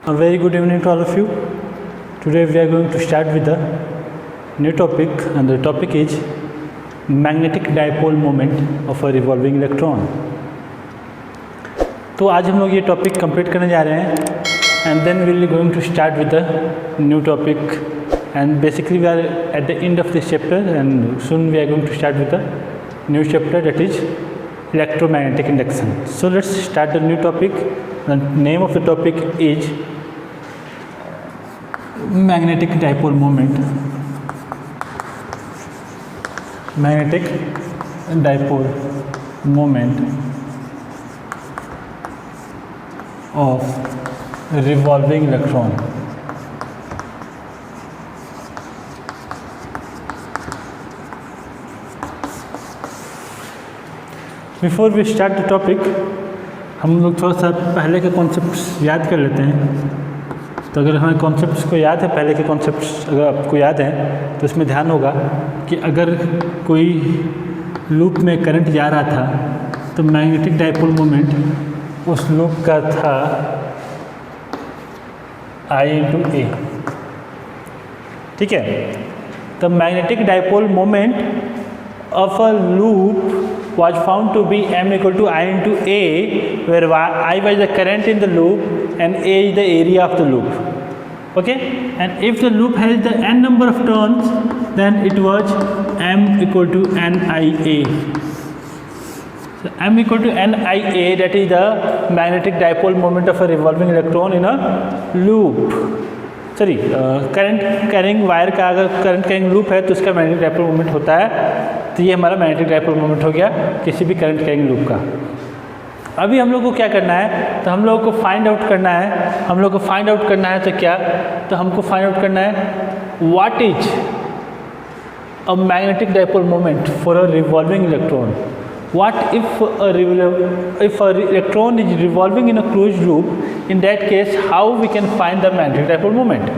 A very good evening to all of you. Today we are going to start with the new topic, and the topic is magnetic dipole moment of a revolving electron. तो आज हम लोग ये topic complete करने जा रहे हैं and then we will going to start with the new topic, and basically we are at the end of this chapter and soon we are going to start with the new chapter, that is electromagnetic induction. So let's start the new topic. The name of the topic is magnetic dipole moment. Magnetic dipole moment of revolving electron. Before we start the topic, हम लोग थोड़ा सा पहले के concepts याद कर लेते हैं. तो अगर हमें कॉन्सेप्ट्स को याद है, पहले के कॉन्सेप्ट्स अगर आपको याद हैं तो इसमें ध्यान होगा कि अगर कोई लूप में करंट जा रहा था तो मैग्नेटिक डाइपोल मोमेंट उस लूप का था I into A. ठीक है. The magnetic dipole moment of a loop was found to be m equal to I into A, where I was the current in the loop and A is the area of the loop. Okay, and if the loop has the n number of turns, then it was m equal to NIA. So m equal to NIA, that is the magnetic dipole moment of a revolving electron in a loop. Sorry, current carrying wire का अगर current carrying loop है तो उसका magnetic dipole moment होता है. तो ये हमारा मैग्नेटिक डाइपोल मोमेंट हो गया किसी भी करंट कैरिंग लूप का. अभी हम लोग को क्या करना है, तो हम लोग को फाइंड आउट करना है. तो क्या, तो हमको फाइंड आउट करना है what is a magnetic dipole moment for a revolving electron. What if a electron is revolving in a closed loop? In that case, how we can find the magnetic dipole moment?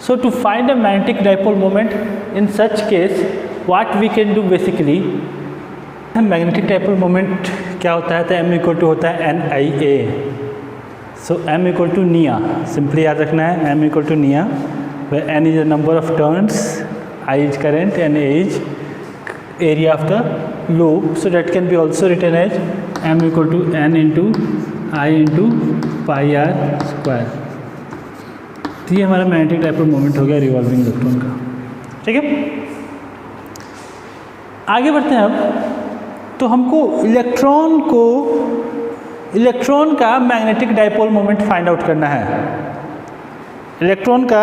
So to find the magnetic dipole moment in such case, what we can do basically, magnetic dipole moment क्या होता है, तो m equal to होता है NIA. So m equal to NIA, simply याद रखना है m equal to NIA, where n is the number of turns, I is current and A is area of the loop. So that can be also written as m equal to n into I into pi r square. तो ये हमारा magnetic dipole moment हो गया revolving electron का. ठीक है, आगे बढ़ते हैं. अब तो हमको इलेक्ट्रॉन का magnetic dipole moment find out करना है. इलेक्ट्रॉन का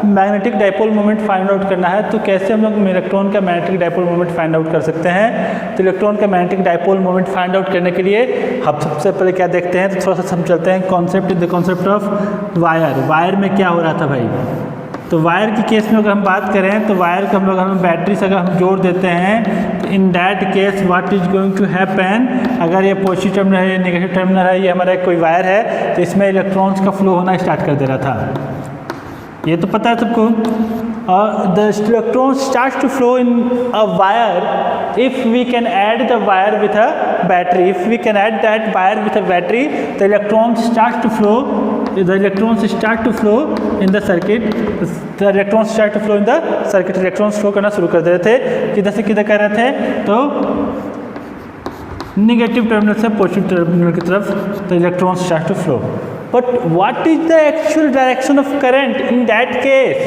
magnetic dipole moment find out करना है. तो कैसे हम लोग इलेक्ट्रॉन का magnetic dipole moment find out कर सकते हैं. तो इलेक्ट्रॉन का magnetic dipole moment find out करने के लिए हम सबसे पहले क्या देखते हैं, तो थोड़ा सा हम चलते हैं concept in the concept of wire में क्या हो रहा था भाई. तो वायर की केस में अगर हम बात करें तो वायर को हम बैटरी से अगर हम जोड़ देते हैं तो in that case what is going to happen, अगर ये पॉजिटिव टर्मिनल है, नेगेटिव टर्मिनल है, ये हमारा कोई वायर है, तो इसमें इलेक्ट्रॉन्स का फ्लो होना स्टार्ट कर दे रहा था. ये तो पता है सबको. The electron start to flow in a wire if we can add the wire with a battery. If we can add that wire with a battery, the electron start to flow in the circuit. Electrons flow करना शुरू कर दे रहे थे. किधर से किधर कर रहे थे, तो नेगेटिव टर्मिनल से पॉजिटिव टर्मिनल की तरफ the electron start to flow. But what is the actual direction of current in that case?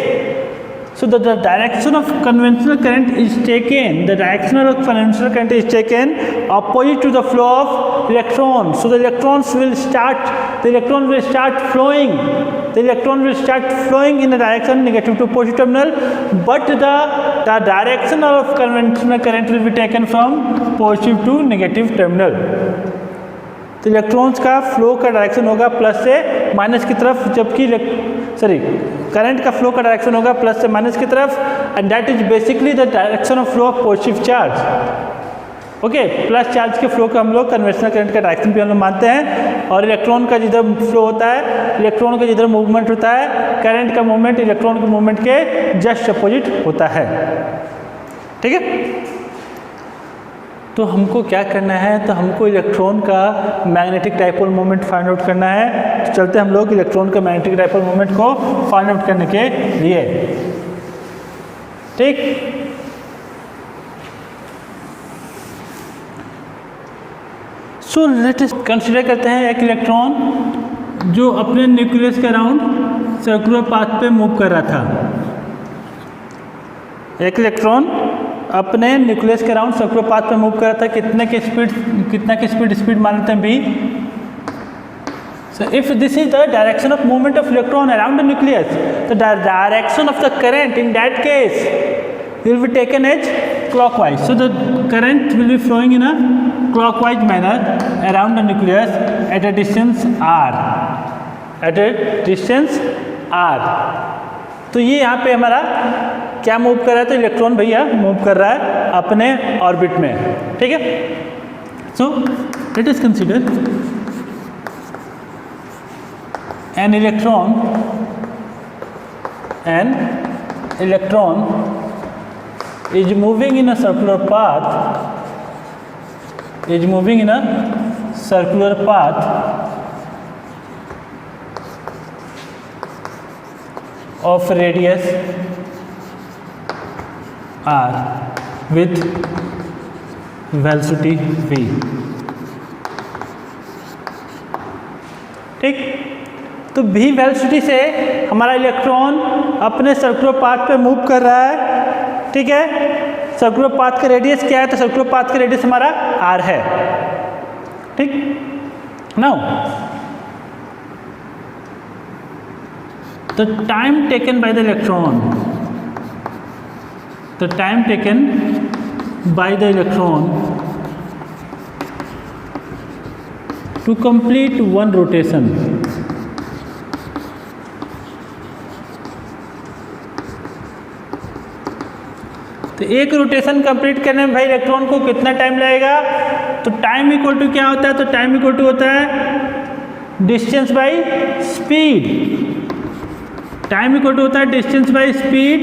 So the direction of conventional current is taken. The direction of conventional current is taken opposite to the flow of electrons. So the electrons will start flowing. The electron will start flowing in the direction negative to positive terminal, but the direction of conventional current will be taken from positive to negative terminal. तो electrons का flow का direction होगा plus से minus की तरफ, जबकि current का flow का डायरेक्शन होगा प्लस से माइनस की तरफ, and that is basically the direction of flow of positive charge. Okay, plus charge के फ्लो का हम लोग कन्वेंशनल करंट का डायरेक्शन भी हम लोग मानते हैं. और इलेक्ट्रॉन का जिधर फ्लो होता है, इलेक्ट्रॉन का जिधर मूवमेंट होता है, करंट का मूवमेंट इलेक्ट्रॉन के मूवमेंट के जस्ट अपोजिट होता है. ठीक है. तो हमको क्या करना है, तो हमको इलेक्ट्रॉन का magnetic dipole moment find out करना है। तो चलते हम लोग इलेक्ट्रॉन का मैग्नेटिक डाइपोल मोमेंट को फाइंड आउट करने के लिए, ठीक। सो लेट अस कंसीडर करते हैं एक इलेक्ट्रॉन जो अपने न्यूक्लियस के अराउंड सर्कुलर पाथ पे मूव कर रहा था। एक इलेक्ट्रॉन अपने न्यूक्लियस के अराउंड सर्कुलर पाथ पे मूव कर रहा था। कितने की स्पीड मान लेते हैं, v। So if this is the direction of movement of electron around the nucleus, the direction of the current in that case will be taken as clockwise. So the current will be flowing in a clockwise manner around the nucleus at a distance r. At a distance r. तो ये यहाँ पे हमारा क्या move कर रहा है, तो इलेक्ट्रॉन भैया मूव कर रहा है अपने ऑर्बिट में, ठीक है। So let us consider an electron is moving in a circular path, of radius r with velocity v, ठीक। तो v वेलोसिटी से हमारा इलेक्ट्रॉन अपने सर्कुलर पाथ पे मूव कर रहा है, ठीक है। सर्कुलर पाथ का रेडियस क्या है, तो सर्कुलर पाथ का रेडियस हमारा r है, ठीक। Now the time taken by the electron to complete one rotation, तो एक रोटेशन कंप्लीट करने में भाई इलेक्ट्रॉन को कितना टाइम लगेगा, तो टाइम इक्वल टू क्या होता है, तो टाइम इक्वल टू होता है distance by speed. Time equal to होता है डिस्टेंस बाई स्पीड।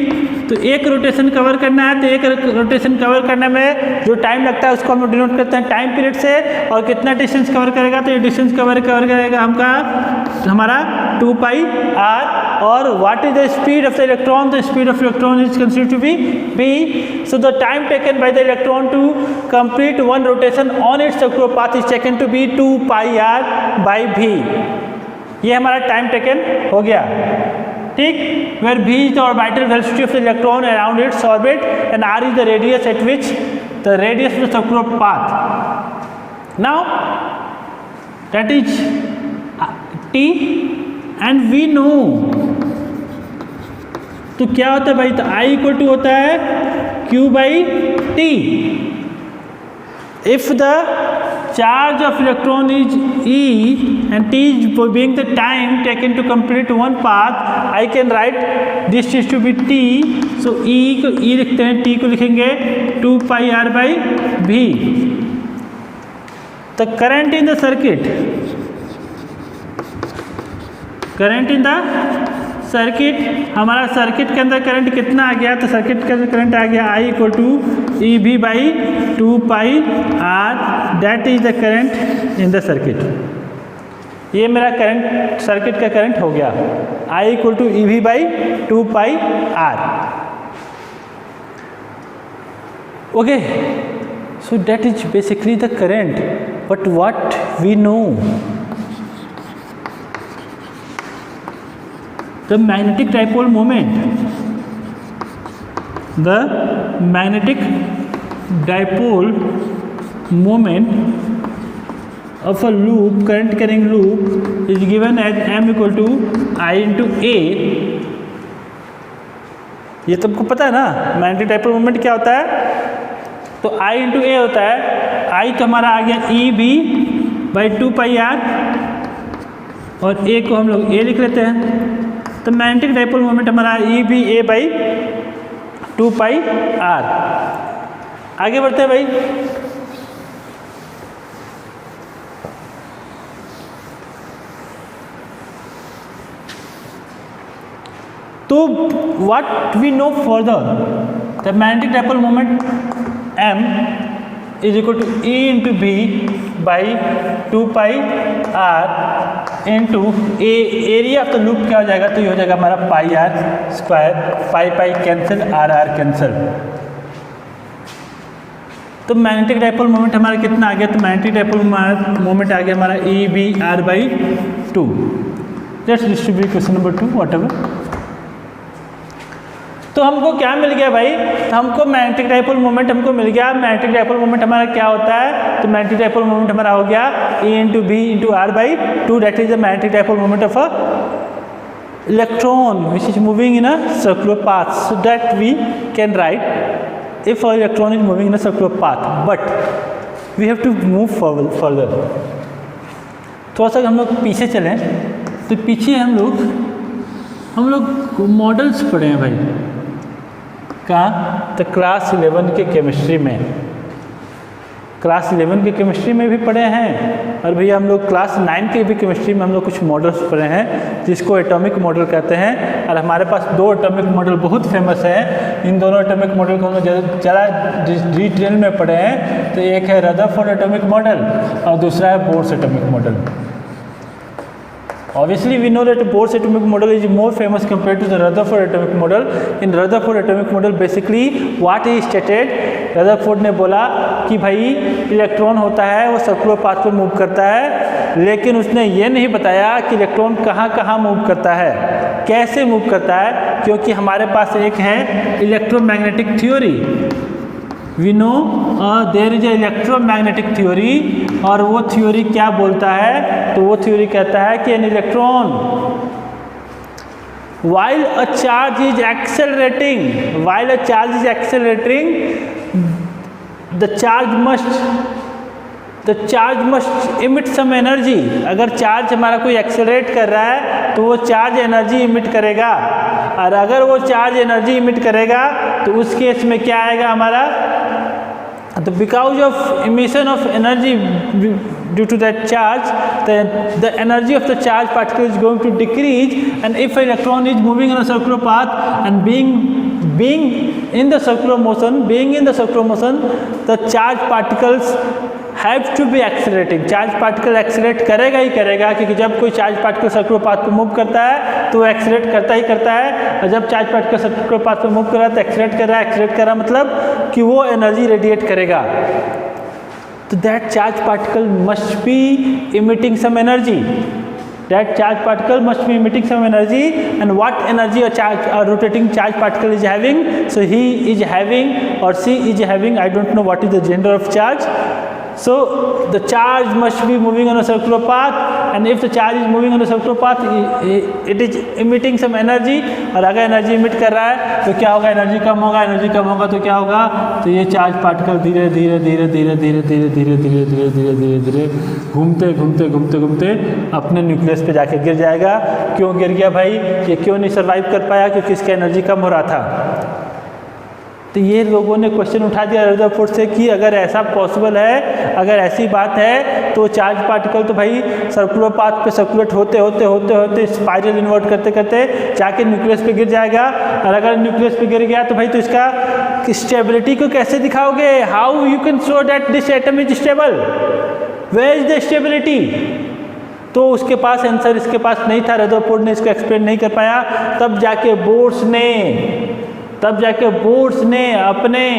तो एक रोटेशन कवर करना है, तो एक रोटेशन कवर करने में जो टाइम लगता है उसको हम डिनोट करते हैं टाइम पीरियड से। और कितना डिस्टेंस कवर करेगा, तो ये डिस्टेंस कवर करेगा हमारा 2 पाई r। और what is the speed of the electron, the speed of electron is considered to be v। So the time taken by the electron to complete one rotation on its circular path is taken to be 2 pi r by v। ये हमारा time taken हो गया, ठीक। Where v is the orbital velocity of the electron around its orbit and r is the radius at which the radius of the circular path. Now that is t and we know, तो क्या होता है भाई, तो I equal to होता है q by t। If the charge of electron is e and t is being the time taken to complete one path, I can write this is to be t. So e को e लिखते हैं, t को लिखेंगे 2 pi r by v। The current in the circuit, हमारा circuit के अंदर current कितना आ गया, तो सर्किट के अंदर करंट आ गया I equal to E B by 2 pi r। That is the current in the circuit. ये मेरा करंट सर्किट का करंट हो गया I equal to E B by 2 pi r। Okay, so that is basically the current. But what we know, the magnetic dipole moment, the magnetic dipole moment of a loop, current carrying loop, is given as m equal to I into a। ये तुमको पता है ना magnetic dipole moment क्या होता है, तो I into a होता है। I तो हमारा आ गया E B by 2 pi r, और a को हम लोग a लिख लेते हैं। तो मैग्नेटिक डाइपोल मोमेंट हमारा E B A by 2 pi r। आगे बढ़ते हैं भाई। तो what we know further, the magnetic dipole moment m is equal to E into B by 2πr into area of the loop क्या हो जाएगा, तो ये हो जाएगा हमारा πr², pi cancel, R cancel. तो मैग्नेटिक डाइपोल मोमेंट हमारा कितना आ गया, तो मैग्नेटिक डाइपोल मोमेंट आ गया हमारा EBr/2। Let's distribute question number 2 whatever. तो हमको क्या मिल गया भाई, तो हमको मैग्नेटिक डाइपोल मोमेंट हमको मिल गया। मैग्नेटिक डाइपोल मोमेंट हमारा क्या होता है, तो मैग्नेटिक डाइपोल मोमेंट हमारा हो गया E into B into r/2, that is the magnetic dipole moment of a electron which is moving in a circular path. So that we can write if an electron is moving in a circular path, but we have to move further। थोड़ा सा हम लोग पीछे चलें, तो पीछे हम लोग मॉडल्स पढ़े हैं भाई, कहाँ, तो क्लास 11 के केमिस्ट्री में, क्लास 11 के केमिस्ट्री में भी पढ़े हैं, और भैया हम लोग क्लास 9 के भी केमिस्ट्री में हम लोग कुछ मॉडल्स पढ़े हैं जिसको एटॉमिक मॉडल कहते हैं। और हमारे पास 2 एटॉमिक मॉडल बहुत फेमस हैं। इन दोनों एटॉमिक मॉडल को हम लोग ज़्यादा डिटेल में पढ़े हैं। तो एक है रदरफोर्ड एटॉमिक मॉडल और दूसरा है Bohr's atomic model. Obviously, we know that Bohr's atomic model is more famous compared to the Rutherford atomic model. In Rutherford atomic model, basically what he stated, Rutherford ने बोला कि भाई electron होता है वो सर्कुलर पाथ पर move करता है, लेकिन उसने ये नहीं बताया कि इलेक्ट्रॉन कहाँ कहाँ मूव करता है, कैसे मूव करता है, क्योंकि हमारे पास एक है electromagnetic theory. We know there is electromagnetic theory, और वो थ्योरी क्या बोलता है, तो वो थ्योरी कहता है कि an electron while a charge is accelerating, the charge must emit some energy। अगर चार्ज हमारा कोई एक्सेलरेट कर रहा है तो वो चार्ज एनर्जी इमिट करेगा, और अगर वो चार्ज एनर्जी इमिट करेगा तो उस केस में क्या आएगा हमारा, तो because of emission of energy due to that charge, the energy of the charge particle is going to decrease, and if electron is moving in a circular path and being in the circular motion, the charge particles have to be accelerating। Charge particle accelerate करेगा ही करेगा, क्योंकि जब कोई charge particle circular path पर move करता है तो वो एक्सेलरेट करता ही करता है, और जब चार्ज पार्टिकल सर्कुलर पाथ पर मूव कर रहा है तो एक्सेलरेट कर रहा है मतलब कि वो एनर्जी रेडिएट करेगा। तो that charge particle must be emitting some energy. That charge particle must be emitting some energy, and what energy a rotating charge particle is having? So he is having, or she is having, I don't know what is the gender of charge. So the charge must be moving on a circular path, and if the charge is moving on a circular path, it is emitting some energy। और अगर energy emit कर रहा है तो क्या होगा, energy कम होगा तो क्या होगा, तो ये चार्ज पार्टिकल धीरे धीरे घूमते अपने न्यूक्लियस पे जाके गिर जाएगा। क्यों गिर गया भाई, ये क्यों नहीं सर्वाइव कर पाया, क्योंकि इसका एनर्जी कम हो रहा था। तो ये लोगों ने क्वेश्चन उठा दिया रदरफोर्ड से कि अगर ऐसा पॉसिबल है, अगर ऐसी बात है, तो चार्ज पार्टिकल तो भाई सर्कुलर पाथ पे सर्कुलेट होते स्पाइरल इन्वर्ट करते जाके न्यूक्लियस पे गिर जाएगा। और अगर न्यूक्लियस पे गिर गया तो भाई तो इसका स्टेबिलिटी को कैसे दिखाओगे, how you can show that this atom is stable, where is the stability. तो उसके पास आंसर इसके पास नहीं था, रदरफोर्ड ने इसको एक्सप्लेन नहीं कर पाया। तब जाके बोर्स ने अपने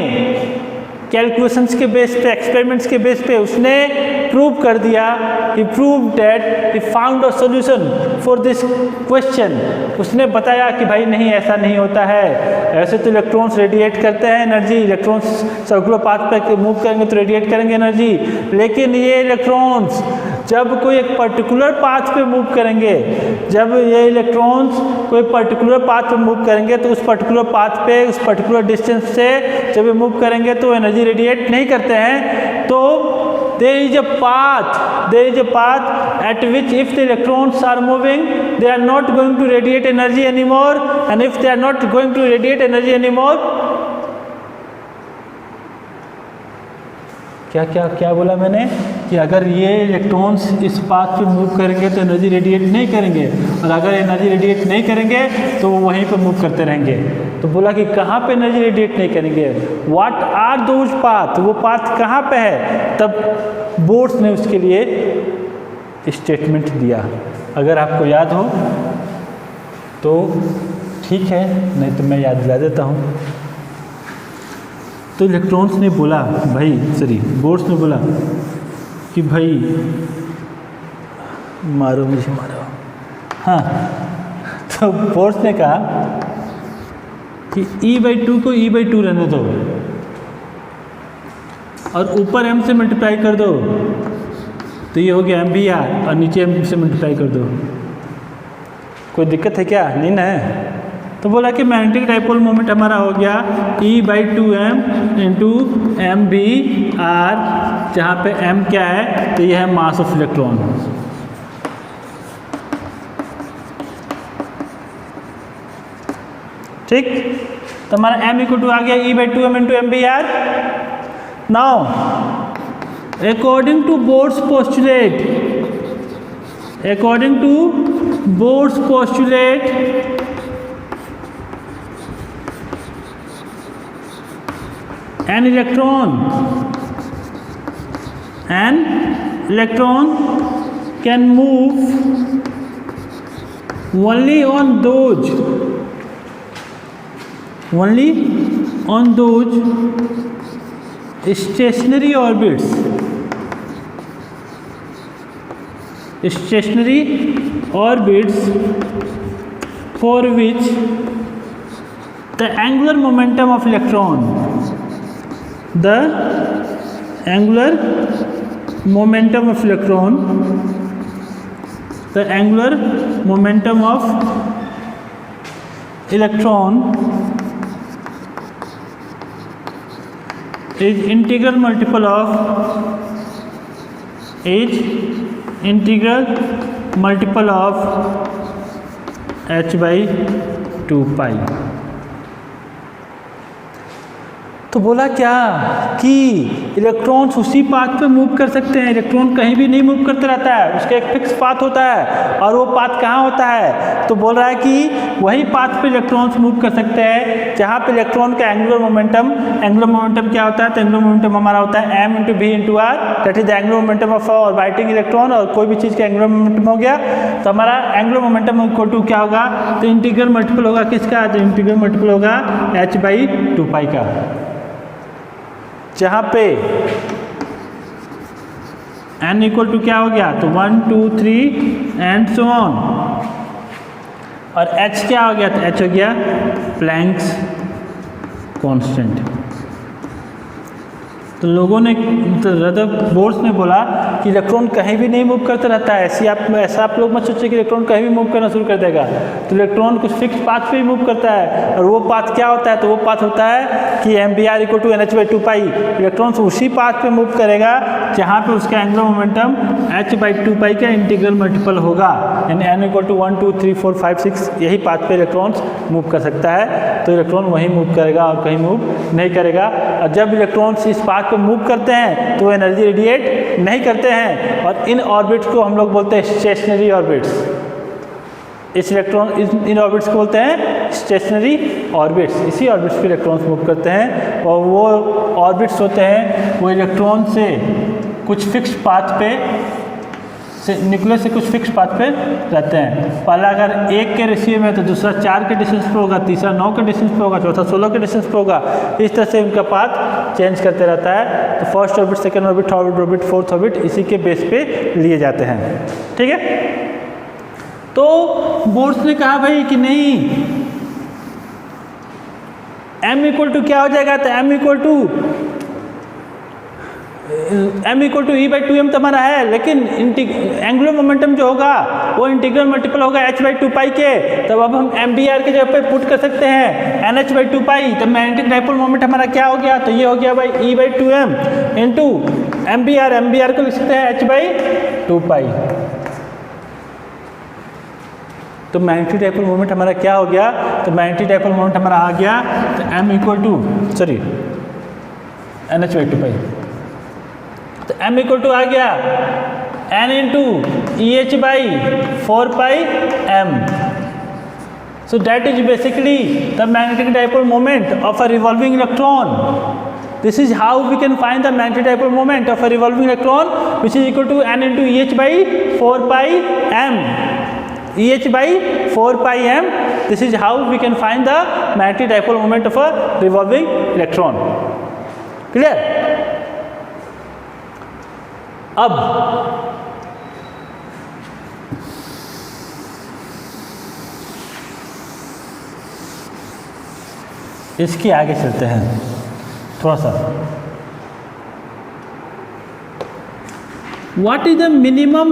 कैलकुलेशंस के बेस पे, एक्सपेरिमेंट्स के बेस पे उसने प्रूव कर दिया, he proved that he found a solution for this question। उसने बताया कि भाई नहीं, ऐसा नहीं होता है, ऐसे तो इलेक्ट्रॉन्स रेडिएट करते हैं एनर्जी, इलेक्ट्रॉन्स सर्कुलर पाथ पे मूव करेंगे तो रेडिएट करेंगे एनर्जी, लेकिन ये इलेक्ट्रॉन्स जब कोई एक पर्टिकुलर पाथ पे मूव करेंगे, जब ये इलेक्ट्रॉन्स कोई पर्टिकुलर पाथ पे मूव करेंगे तो उस पर्टिकुलर पाथ पे, उस पर्टिकुलर डिस्टेंस से जब ये मूव करेंगे तो एनर्जी रेडिएट नहीं करते हैं। तो there is a path at which if the electrons are moving, they are not going to radiate energy anymore, and if they are not going to radiate energy anymore, क्या क्या क्या बोला मैंने कि अगर ये इलेक्ट्रॉन्स इस पाथ पे मूव करेंगे तो एनर्जी रेडिएट नहीं करेंगे, और अगर एनर्जी रेडिएट नहीं करेंगे तो वो वहीं पे मूव करते रहेंगे। तो बोला कि कहाँ पे एनर्जी रेडिएट नहीं करेंगे, व्हाट आर दोज पाथ, वो पाथ कहाँ पे है। तब बोर्स ने उसके लिए स्टेटमेंट दिया। अगर आपको याद हो तो ठीक है, नहीं तो मैं याद दिला देता हूँ। तो इलेक्ट्रॉन्स ने बोला भाई, बोर्स ने बोला कि भाई मारो मुझे मारो। हाँ, तो बोर्स ने कहा कि E/2 को E/2 रहने दो और ऊपर m से मल्टीप्लाई कर दो, तो ये हो गया MBR, और नीचे m से मल्टीप्लाई कर दो। कोई दिक्कत है क्या? नहीं ना है। तो बोला कि मैग्नेटिक डाइपोल मोमेंट हमारा हो गया E/2m इंटू MBR, जहाँ पे m क्या है, तो यह है मास ऑफ इलेक्ट्रॉन। ठीक, तो हमारा m इक्वल टू आ गया E/2m into MBR। Now according to Bohr's postulate, an electron can move only on those stationary orbits for which the angular momentum of electron is integral multiple of h/2 pi। तो बोला क्या कि electrons उसी path पे move कर सकते हैं। Electron कहीं भी नहीं मूव करते रहता है, उसका एक फिक्स पाथ होता है, और वो पाथ कहाँ होता है, तो बोल रहा है कि वही पाथ पे इलेक्ट्रॉन्स मूव कर सकते हैं जहाँ पे इलेक्ट्रॉन का एंगुलर मोमेंटम क्या होता है, तो एंगुलर मोमेंटम हमारा होता है m into v into r, that is the angular momentum of orbiting electron. और कोई भी चीज़ का एंगुलर मोमेंटम हो गया तो हमारा एंगुलर मोमेंटम इक्वल टू क्या होगा, तो इंटीग्रल मल्टीपल होगा किसका, तो इंटीग्रल मल्टीपल होगा h/2 पाई का, जहाँ पे n इक्वल टू क्या हो गया, तो 1 2 3 एंड सो ऑन, और h क्या हो गया, तो h हो गया प्लैंक्स कांस्टेंट। तो लोगों ने, बोर्स ने बोला कि इलेक्ट्रॉन कहीं भी नहीं मूव करता रहता है। ऐसा आप लोग मत सोचिए कि इलेक्ट्रॉन कहीं भी मूव करना शुरू कर देगा। तो इलेक्ट्रॉन कुछ फिक्स पाथ पे ही मूव करता है, और वो पाथ क्या होता है, तो वो पाथ होता है कि MBR equal to NH/2 pi. Electron उसी पाथ पे मूव करेगा जहाँ पे उसका एंगुलर मोमेंटम h/2 पाई का इंटीग्रल मल्टीपल होगा, यानी n इक्वल टू 1 2 3 4 5 6, यही पाथ पे इलेक्ट्रॉन्स मूव कर सकता है। तो इलेक्ट्रॉन वहीं मूव करेगा और कहीं मूव नहीं करेगा। और जब इलेक्ट्रॉन्स इस पाथ पे मूव करते हैं तो एनर्जी रेडिएट नहीं करते हैं, और इन ऑर्बिट्स को हम लोग बोलते हैं स्टेशनरी ऑर्बिट्स। इन ऑर्बिट्स को बोलते हैं स्टेशनरी ऑर्बिट्स। इसी ऑर्बिट्स पे इलेक्ट्रॉन्स मूव करते हैं, और वो ऑर्बिट्स होते हैं वो इलेक्ट्रॉन से कुछ फिक्स पाथ पे न्यूक्लियस से कुछ फिक्स पाथ पे रहते हैं। पहला अगर 1 के रेशियो में तो दूसरा 4 के डिस्टेंस पे होगा, तीसरा 9 के डिस्टेंस पे होगा, चौथा 16 के डिस्टेंस पे होगा। इस तरह से उनका पाथ चेंज करते रहता है। तो first orbit, second orbit, third orbit, fourth orbit इसी के बेस पे लिए जाते हैं। ठीक है, तो बोर्स ने कहा भाई कि नहीं, m इक्वल टू क्या हो जाएगा, तो m इक्वल टू E/2m तो हमारा है, लेकिन एंगुलर मोमेंटम जो होगा वो इंटीग्रल मल्टीपल होगा h/2 पाई के। तब अब हम MBR के जगह पे पुट कर सकते हैं NH/2 पाई। तब मैग्नेटिक डाइपोल मोमेंट हमारा क्या हो गया, तो ये हो गया भाई E/2m इंटू MBR को लिख सकते हैं h/2 पाई। तो मैग्नेटिक डाइपोल मोमेंट हमारा क्या हो गया, तो मैग्नेटिक डाइपोल मोमेंट हमारा आ गया तो m इक्वल टू NH/2 पाई। तो m इक्वल टू आ गया n into EH by 4πm. So that is basically the magnetic dipole moment of a revolving electron. This is how we can find the magnetic dipole moment of a revolving electron, which is equal to n into EH by 4πm. EH by 4πm. This is how we can find the magnetic dipole moment of a revolving electron. Clear? अब इसके आगे चलते हैं थोड़ा सा. What is the minimum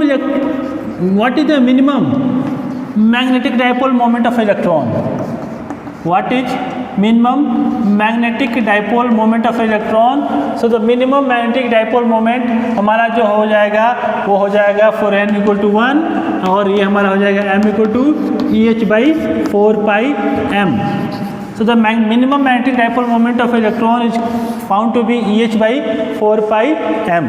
magnetic dipole moment of electron? What is minimum magnetic dipole moment of electron? So the minimum magnetic dipole moment हमारा जो हो जाएगा वो हो जाएगा for n equal to 1 और ये हमारा हो जाएगा m equal to EH by 4πm. So the minimum magnetic dipole moment of electron is found to be EH by 4πm.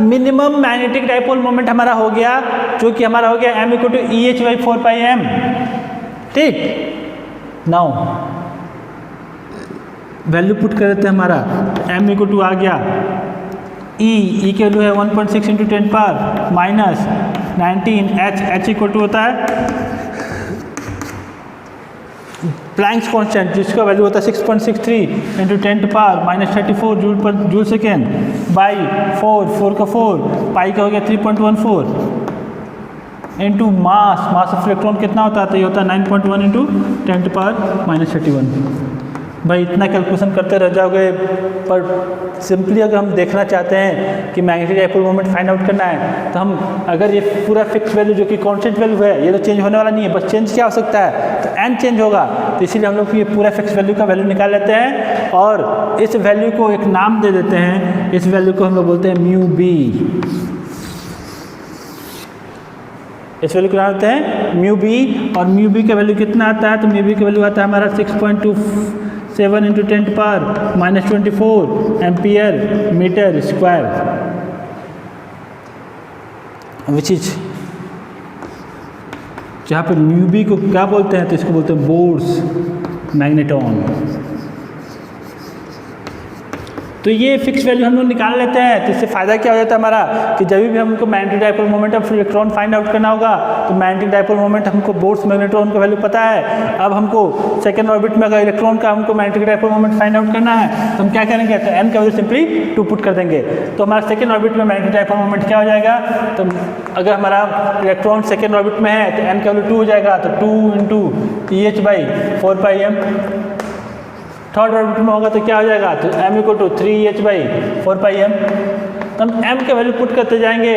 Minimum magnetic dipole moment हमारा हो गया, जो कि हमारा हो गया m equal to EH by 4πm. ठीक, now value put कर देते हैं. हमारा m इक्वल टू आ गया E की वैल्यू है 1.6 इंटू 10 power minus 19. h equal to होता है प्लैंक्स कांस्टेंट, जिसका वैल्यू होता है 6.63 इंटू 10 power minus 34 joule per joule second by 4 का 4 पाई का हो गया 3.14 इंटू मास ऑफ इलेक्ट्रॉन कितना होता है? तो ये होता है 9.1 इंटू 10 पावर माइनस 31. भाई इतना कैलकुलेशन करते रह जाओगे, पर सिंपली अगर हम देखना चाहते हैं कि magnetic dipole moment find out करना है, तो हम अगर ये पूरा फिक्स वैल्यू जो कि कांस्टेंट वैल्यू है, ये तो चेंज होने वाला नहीं है, बस चेंज क्या हो सकता है? तो n चेंज होगा. तो इसीलिए हम लोग ये पूरा फिक्स वैल्यू का वैल्यू निकाल लेते हैं और इस वैल्यू को एक नाम दे देते हैं. इस वैल्यू को हम लोग बोलते हैं म्यू बी. इस वैल्यू को नाम देते हैं म्यू बी. और म्यू बी का वैल्यू कितना आता है? तो म्यू बी का वैल्यू आता है हमारा 6.27 इंटू 10 power minus 24 ampere metre square, which is जहाँ पे म्यू बी को क्या बोलते हैं? तो इसको बोलते हैं बोर्स मैग्नेटॉन. तो ये फिक्स वैल्यू हम लोग निकाल लेते हैं. तो इससे फ़ायदा क्या हो जाता है हमारा कि जब भी हमको magnetic dipole moment of electron find out करना होगा, तो मैग्नेटिक डाइपोल मोमेंट हमको बोर्स मैग्नेट्रॉन का वैल्यू पता है. अब हमको सेकेंड ऑर्बिट में अगर इलेक्ट्रॉन का हमको magnetic dipole moment find out करना है, तो हम क्या करेंगे? तो n का वैल्यू सिंपली 2 पुट कर देंगे. तो हमारा सेकेंड ऑर्बिट में मैग्नेटिक डाइपोल मोमेंट क्या हो जाएगा? तो अगर हमारा इलेक्ट्रॉन सेकेंड ऑर्बिट में है तो n का वैल्यू 2 हो जाएगा. तो 2 into EH by 4πm. Third orbit में होगा तो क्या हो जाएगा? तो m equal to 3EH by 4πm. तो हम m के वैल्यू पुट करते जाएंगे,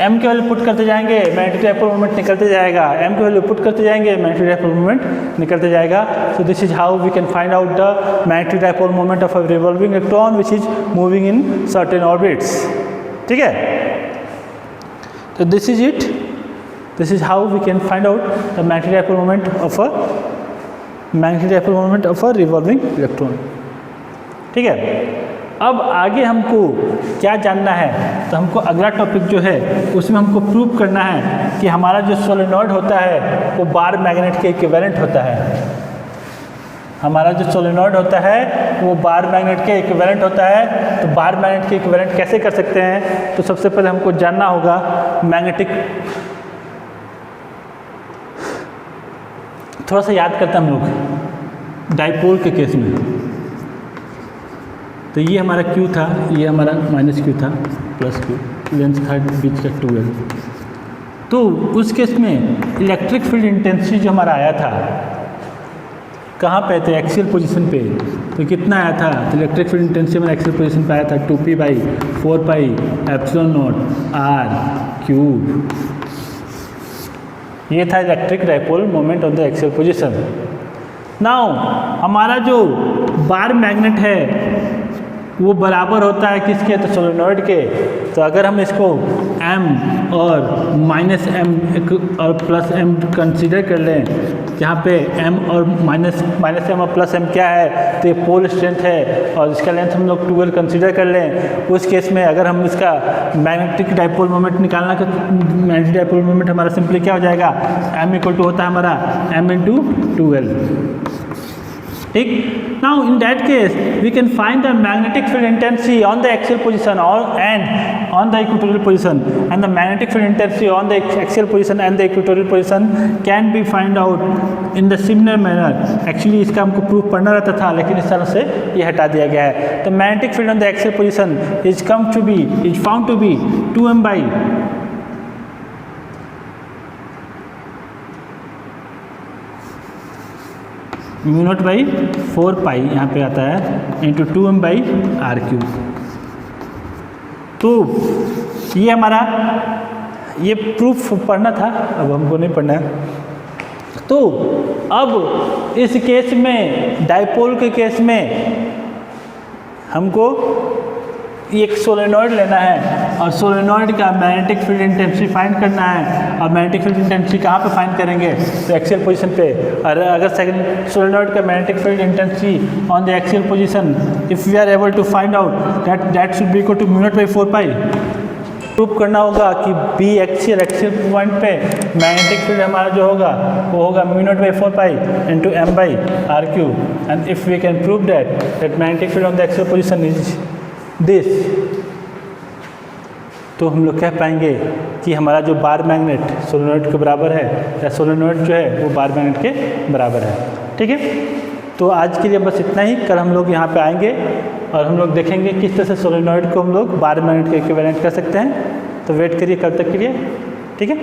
m के वैल्यू पुट करते जाएंगे, मैग्नेटिक डाइपोल मोमेंट निकलते जाएगा. m के वैल्यू पुट करते जाएंगे, मैग्नेटिक डाइपोल मोमेंट निकलते जाएगा. So this is how we can find out the magnetic dipole moment of a revolving electron which is moving in certain orbits. ठीक है, तो this is it. This is how we can find out the magnetic dipole moment of a magnetic dipole moment of a revolving electron. ठीक है, अब आगे हमको क्या जानना है? तो हमको अगला टॉपिक जो है उसमें हमको प्रूव करना है कि हमारा जो सोलेनॉइड होता है वो बार मैग्नेट के इक्विवेलेंट होता है. हमारा जो सोलेनॉइड होता है वो बार मैग्नेट के इक्विवेलेंट होता है. तो बार मैग्नेट के इक्विवेलेंट कैसे कर सकते हैं? तो सबसे पहले हमको जानना होगा मैग्नेटिक, थोड़ा सा याद करते हैं हम लोग डाइपोल के केस में. तो ये हमारा Q था, ये हमारा माइनस Q था, प्लस Q, लेंथ था बीच का 2L. तो उस केस में इलेक्ट्रिक फील्ड इंटेंसिटी जो हमारा आया था कहाँ पे? तो एक्सियल पोजीशन पे. तो कितना आया था? तो इलेक्ट्रिक फील्ड इंटेंसिटी हमारा एक्सियल पोजीशन पे आया था 2p by 4 epsilon not r cube. ये था electric dipole moment of the axial position. Now हमारा जो बार मैग्नेट है वो बराबर होता है किसके, तो सोलेनॉइड के। तो अगर हम इसको m और माइनस एम और प्लस m कंसीडर कर लें, जहाँ पे m और माइनस m और प्लस m क्या है, तो ये पोल स्ट्रेंथ है और इसका लेंथ हम लोग 12 कंसीडर कर लें। उस केस में अगर हम इसका मैग्नेटिक डाइपोल मोमेंट निकालना, तो मैग्नेटिक डाइपोल मोमेंट हमारा सिंपली क्या हो जाएगा, m इक्वल टू होता है हमारा m इंटू 12। ठीक, now in that case we can find the magnetic field intensity on the axial position और and on the equatorial position, and the magnetic field intensity on the axial position and the equatorial position can be find out in the similar manner. Actually इसका हमको proof पढ़ना रहता था, लेकिन इस तरह से ये हटा दिया गया है। The magnetic field on the axial position is found to be 2m by mu naught by 4 pi यहाँ पे आता है into 2m by R cube. तो ये हमारा ये प्रूफ पढ़ना था, अब हमको नहीं पढ़ना है। तो अब इस केस में, डाइपोल के केस में, हमको एक सोलेनॉइड लेना है और सोलेनॉइड का मैग्नेटिक फील्ड इंटेंसिटी फाइंड करना है। और मैग्नेटिक फील्ड इंटेंसिटी कहाँ पे फाइंड करेंगे, तो एक्सियल पोजीशन पे। और अगर सेकंड सोलेनॉइड का magnetic field intensity on the axial position, if we are able to find out that should be equal to mu naught by 4 pi. Prove करना होगा कि बी एक्सियल पॉइंट पे magnetic field हमारा जो होगा वो होगा mu naught by 4 pi into m by R cube. And if we can prove that magnetic field on the axial position is this, तो हम लोग कह पाएंगे कि हमारा जो बार मैग्नेट सोलेनॉइड के बराबर है, या सोलेनॉइड जो है वो बार मैग्नेट के बराबर है। ठीक है, तो आज के लिए बस इतना ही। कल हम लोग यहाँ पे आएंगे और हम लोग देखेंगे किस तरह से सोलेनॉइड को हम लोग बार मैग्नेट के इक्विवेलेंट कर सकते हैं। तो वेट करिए कल तक के लिए। ठीक है।